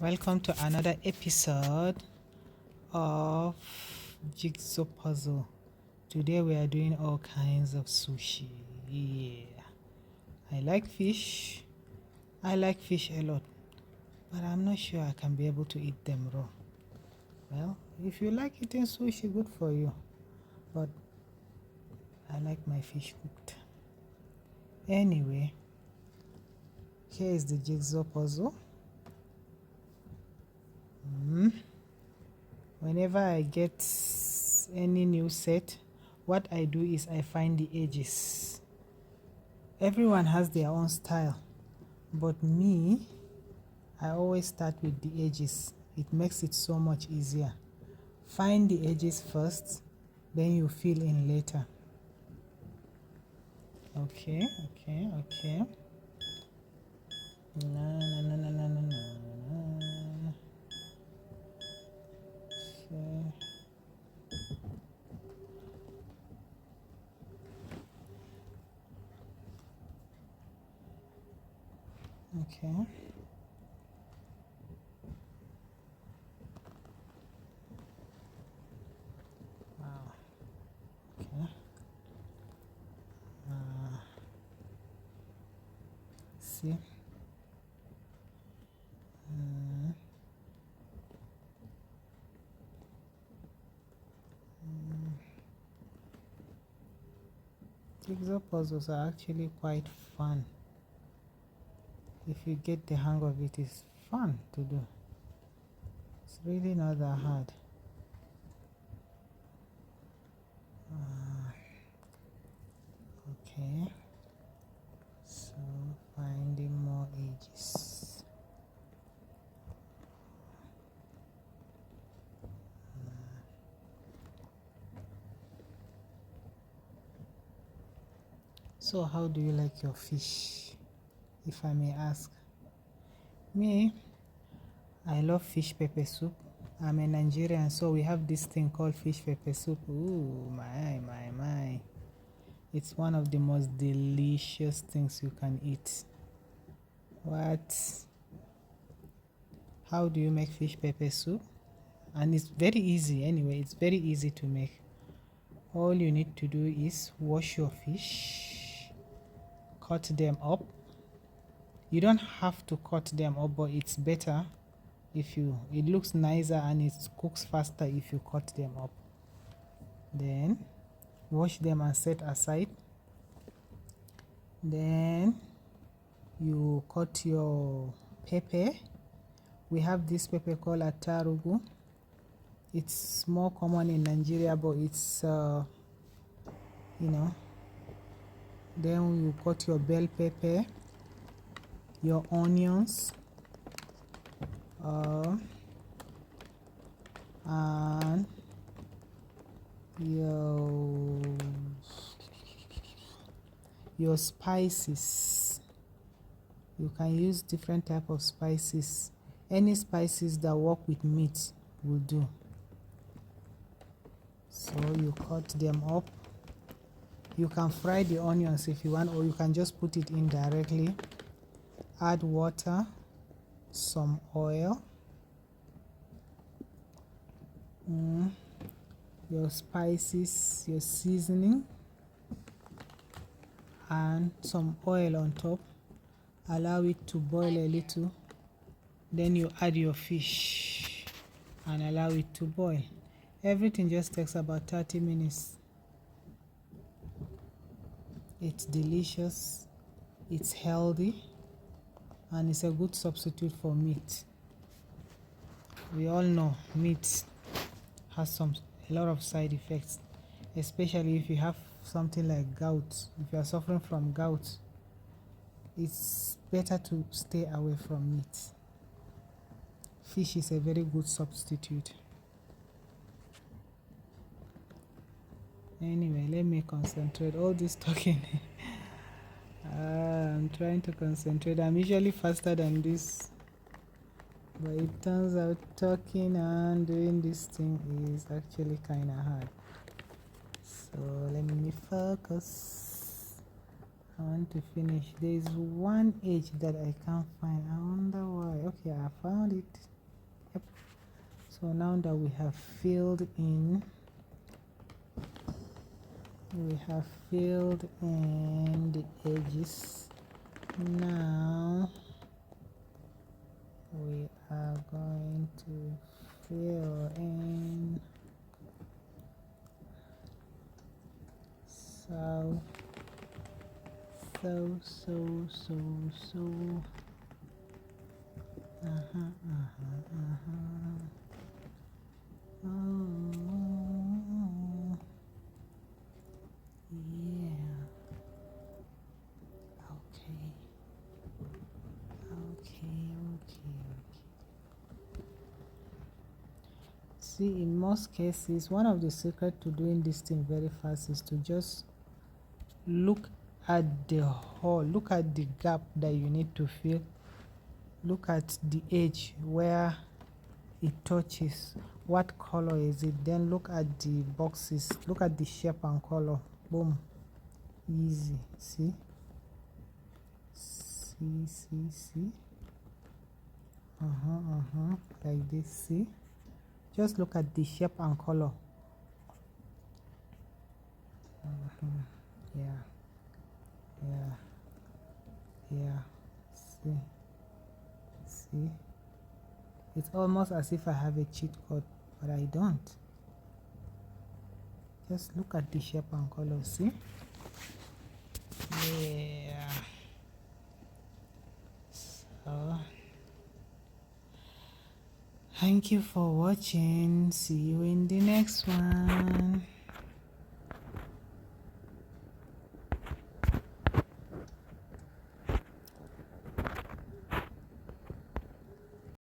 Welcome to another episode of Jigsaw Puzzle. Today we are doing all kinds of sushi. Yeah. I like fish. I like fish a lot, but I'm not sure I can be able to eat them raw. Well, if you like eating sushi, good for you. But I like my fish cooked. Anyway, here is the jigsaw puzzle. Whenever I get any new set, what I do is I find the edges. Everyone has their own style, but me, I always start with the edges. It makes it so much easier. Find the edges first, then you fill in later. Okay. Na, na, na, na, na, na, na. Okay. Wow. Okay. See. Jigsaw puzzles are actually quite fun. If you get the hang of it, it's fun to do. It's really not that hard. Okay, so finding more edges. So how do you like your fish, if I may ask? Me, I love fish pepper soup. I'm a Nigerian, so we have this thing called fish pepper soup. Ooh, my. It's one of the most delicious things you can eat. What? How do you make fish pepper soup? And it's very easy anyway. It's very easy to make. All you need to do is wash your fish, cut them up. You don't have to cut them up, but it's better if you, it looks nicer and it cooks faster if you cut them up. Then wash them and set aside. Then you cut your pepper. We have this pepper called atarugu. It's more common in Nigeria, but it's then you cut your bell pepper, your onions, and your spices. You can use different type of spices. Any spices that work with meat will do. So you cut them up. You can fry the onions if you want, or you can just put it in directly. Add water, some oil, your spices, your seasoning, and some oil on top. Allow it to boil a little. Then you add your fish and allow it to boil. Everything just takes about 30 minutes. It's delicious, it's healthy, and it's a good substitute for meat. We all know meat has a lot of side effects, especially if you have something like gout. If you are suffering from gout, it's better to stay away from meat. Fish is a very good substitute. Anyway, let me concentrate. All this talking I'm trying to concentrate. I'm usually faster than this, but it turns out talking and doing this thing is actually kind of hard. So let me focus. I want to finish. There is one edge that I can't find. I wonder why. Okay, I found it. Yep. So now that we have filled in the edges, now we are going to fill in so oh, yeah. Okay. See, in most cases, one of the secrets to doing this thing very fast is to just look at the hole, look at the gap that you need to fill, look at the edge where it touches, what color is it, then look at the boxes, look at the shape and color. Boom, easy. See, like this. See, just look at the shape and color. Yeah. See, it's almost as if I have a cheat code, but I don't. Just look at the shape and color. See, yeah. So thank you for watching. See you in the next one.